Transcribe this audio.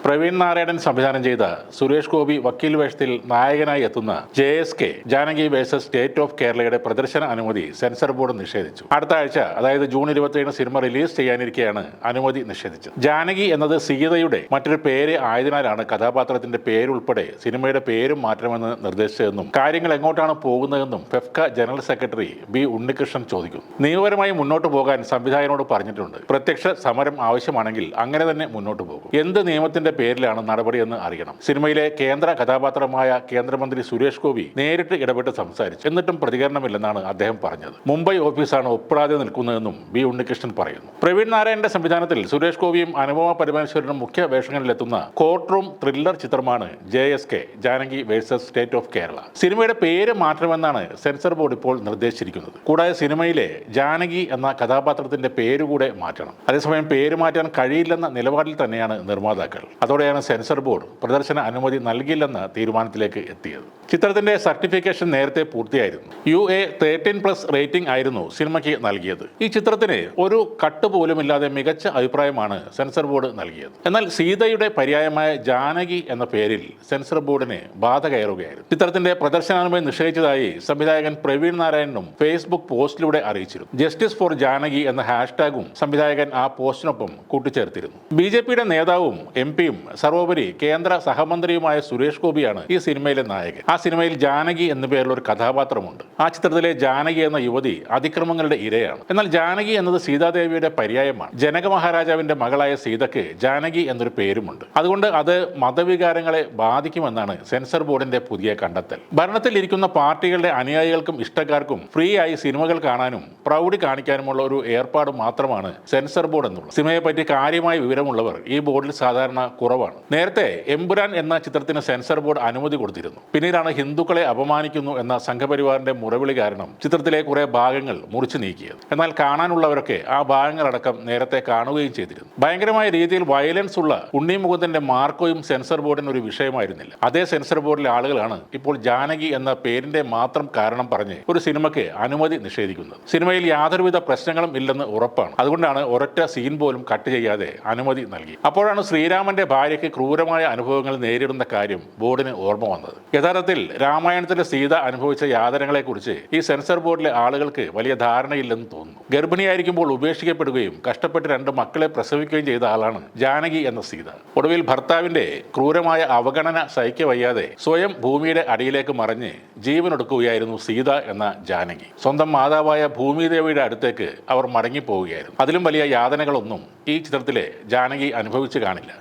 പ്രവീൺ നാരായണൻ സംവിധാനം ചെയ്ത സുരേഷ് ഗോപി വക്കീൽ വേഷത്തിൽ നായകനായി എത്തുന്ന JSK Janaki versus state of കേരളയുടെ പ്രദർശന അനുമതി സെൻസർ ബോർഡ് നിഷേധിച്ചു. അടുത്ത ആഴ്ച അതായത് ജൂൺ 27 സിനിമ റിലീസ് ചെയ്യാനിരിക്കെയാണ് അനുമതി നിഷേധിച്ചത്. ജാനകി എന്നത് സീതയുടെ മറ്റൊരു പേര് ആയതിനാലാണ് കഥാപാത്രത്തിന്റെ പേരുൾപ്പെടെ സിനിമയുടെ പേരും മാറ്റണമെന്ന് നിർദ്ദേശിച്ചതെന്നും കാര്യങ്ങൾ എങ്ങോട്ടാണ് പോകുന്നതെന്നും FEFKA general secretary B Unnikrishnan ചോദിക്കുന്നു. നിയമപരമായി മുന്നോട്ട് പോകാൻ സംവിധായകനോട് പറഞ്ഞിട്ടുണ്ട്. പ്രത്യക്ഷ സമരം ആവശ്യമാണെങ്കിൽ അങ്ങനെ തന്നെ മുന്നോട്ട് പോകും. എന്ത് നിയമത്തിന്റെ പേരിലാണ് നടപടിയെന്ന് അറിയണം. സിനിമയിലെ കേന്ദ്ര കഥാപാത്രമായ കേന്ദ്രമന്ത്രി സുരേഷ് ഗോപി നേരിട്ട് ഇടപെട്ട് സംസാരിച്ചു. എന്നിട്ടും പ്രതികരണമില്ലെന്നാണ് അദ്ദേഹം പറഞ്ഞത്. മുംബൈ ഓഫീസാണ് ഒപ്പിടാതെ നിൽക്കുന്നതെന്നും B ഉണ്ണികൃഷ്ണൻ പറയുന്നു. പ്രവീൺ നാരായണന്റെ സംവിധാനത്തിൽ സുരേഷ് ഗോപിയും അനുപമ പരമേശ്വരനും മുഖ്യ വേഷങ്ങളിലെത്തുന്ന കോർട്ട് റൂം ത്രില്ലർ ചിത്രമാണ് JSK Janaki versus state of Kerala. സിനിമയുടെ പേര് മാറ്റണമെന്നാണ് സെൻസർ ബോർഡ് ഇപ്പോൾ നിർദ്ദേശിച്ചിരിക്കുന്നത്. കൂടാതെ സിനിമയിലെ ജാനകി എന്ന കഥാപാത്രത്തിന്റെ പേരുകൂടെ മാറ്റണം. അതേസമയം പേര് മാറ്റാൻ കഴിയില്ലെന്ന നിലപാടിൽ തന്നെയാണ് നിർമ്മാതാക്കൾ. അതോടെയാണ് സെൻസർ ബോർഡ് പ്രദർശന അനുമതി നൽകില്ലെന്ന തീരുമാനത്തിലേക്ക് എത്തിയത്. ചിത്രത്തിന്റെ സർട്ടിഫിക്കേഷൻ നേരത്തെ പൂർത്തിയായിരുന്നു. UA 13+ റേറ്റിംഗ് ആയിരുന്നു സിനിമയ്ക്ക് നൽകിയത്. ഈ ചിത്രത്തിന് ഒരു കട്ട് പോലുമില്ലാതെ മികച്ച അഭിപ്രായമാണ് സെൻസർ ബോർഡ് നൽകിയത്. എന്നാൽ സീതയുടെ പര്യായമായ ജാനകി എന്ന പേരിൽ സെൻസർ ബോർഡിന് ബാധ കയറുകയായിരുന്നു. ചിത്രത്തിന്റെ പ്രദർശനാനുമതി നിഷേധിച്ചതായി സംവിധായകൻ പ്രവീൺ നാരായണനും ഫേസ്ബുക്ക് പോസ്റ്റിലൂടെ അറിയിച്ചിരുന്നു. ജസ്റ്റിസ് ഫോർ ജാനകി എന്ന ഹാഷ്ടാഗും സംവിധായകൻ ആ പോസ്റ്റിനൊപ്പം കൂട്ടിച്ചേർത്തിരുന്നു. BJPയുടെ നേതാവും MP-യും സർവോപരി കേന്ദ്ര സഹമന്ത്രിയുമായ സുരേഷ് ഗോപിയാണ് ഈ സിനിമയിലെ നായകൻ. ആ സിനിമയിൽ ജാനകി എന്ന പേരിൽ ഒരു കഥാപാത്രമുണ്ട്. ആ ചിത്രത്തിലെ ജാനകി എന്ന യുവതി അതിക്രമങ്ങളുടെ ഇരയാണ്. എന്നാൽ ജാനകി എന്നത് സീതാദേവിയുടെ പര്യായമാണ്. ജനക മഹാരാജാവിന്റെ മകളായ സീതയ്ക്ക് ജാനകി എന്നൊരു പേരുമുണ്ട്. അതുകൊണ്ട് അത് മതവികാരങ്ങളെ ബാധിക്കുമെന്നാണ് സെൻസർ ബോർഡിന്റെ പുതിയ കണ്ടെത്തൽ. ഭരണത്തിൽ ഇരിക്കുന്ന പാർട്ടികളുടെ അനുയായികൾക്കും ഇഷ്ടക്കാർക്കും ഫ്രീ ആയി സിനിമകൾ കാണാനും പ്രൗഢി കാണിക്കാനുമുള്ള ഒരു ഏർപ്പാട് മാത്രമാണ് സെൻസർ ബോർഡ് എന്നുള്ളത്. സിനിമയെ പറ്റി കാര്യമായ വിവരമുള്ളവർ ഈ ബോർഡിൽ സാധാരണ കുറവാണ്. നേരത്തെ എമ്പുരാൻ എന്ന ചിത്രത്തിന് സെൻസർ ബോർഡ് അനുമതി കൊടുത്തിരുന്നു. പിന്നീടാണ് ഹിന്ദുക്കളെ അപമാനിക്കുന്നു എന്ന സംഘപരിവാറിന്റെ മുറവിളി കാരണം ചിത്രത്തിലെ കുറെ ഭാഗങ്ങൾ മുറിച്ചു നീക്കിയത്. എന്നാൽ കാണാനുള്ളവരൊക്കെ ആ ഭാഗങ്ങളടക്കം നേരത്തെ കാണുകയും ചെയ്തിരുന്നു. ഭയങ്കരമായ രീതിയിൽ വയലൻസ് ഉള്ള ഉണ്ണി മുകുന്ദന്റെ മാർക്കോയും സെൻസർ ബോർഡിന് ഒരു വിഷയമായിരുന്നില്ല. അതേ സെൻസർ ബോർഡിലെ ആളുകളാണ് ഇപ്പോൾ ജാനകി എന്ന പേരിന്റെ മാത്രം കാരണം പറഞ്ഞ് ഒരു സിനിമയ്ക്ക് അനുമതി നിഷേധിക്കുന്നത്. സിനിമയിൽ യാതൊരുവിധ പ്രശ്നങ്ങളും ഇല്ലെന്ന് ഉറപ്പാണ്. അതുകൊണ്ടാണ് ഒരൊറ്റ സീൻ പോലും കട്ട് ചെയ്യാതെ അനുമതി നൽകി. അപ്പോഴാണ് ശ്രീരാമന്റെ ഭാര്യയ്ക്ക് ക്രൂരമായ അനുഭവങ്ങൾ നേരിടുന്ന കാര്യം ബോർഡിന് ഓർമ്മ വന്നത്. യഥാർത്ഥത്തിൽ രാമായണത്തിലെ സീത അനുഭവിച്ച യാതനകളെക്കുറിച്ച് ഈ സെൻസർ ബോർഡിലെ ആളുകൾക്ക് വലിയ ധാരണയില്ലെന്ന് തോന്നുന്നു. ഗർഭിണിയായിരിക്കുമ്പോൾ ഉപേക്ഷിക്കപ്പെടുകയും കഷ്ടപ്പെട്ട് 2 മക്കളെ പ്രസവിക്കുകയും ചെയ്ത ആളാണ് ജാനകി എന്ന സീത. ഒടുവിൽ ഭർത്താവിന്റെ ക്രൂരമായ അവഗണന സഹിക്കവയ്യാതെ സ്വയം ഭൂമിയുടെ അടിയിലേക്ക് മറിഞ്ഞ് ജീവനൊടുക്കുകയായിരുന്നു സീത എന്ന ജാനകി. സ്വന്തം മാതാവായ ഭൂമിദേവിയുടെ അടുത്തേക്ക് അവർ മടങ്ങിപ്പോവുകയായിരുന്നു. അതിലും വലിയ യാതനകളൊന്നും ഈ ചിത്രത്തിലെ ജാനകി അനുഭവിച്ചു കാണില്ല.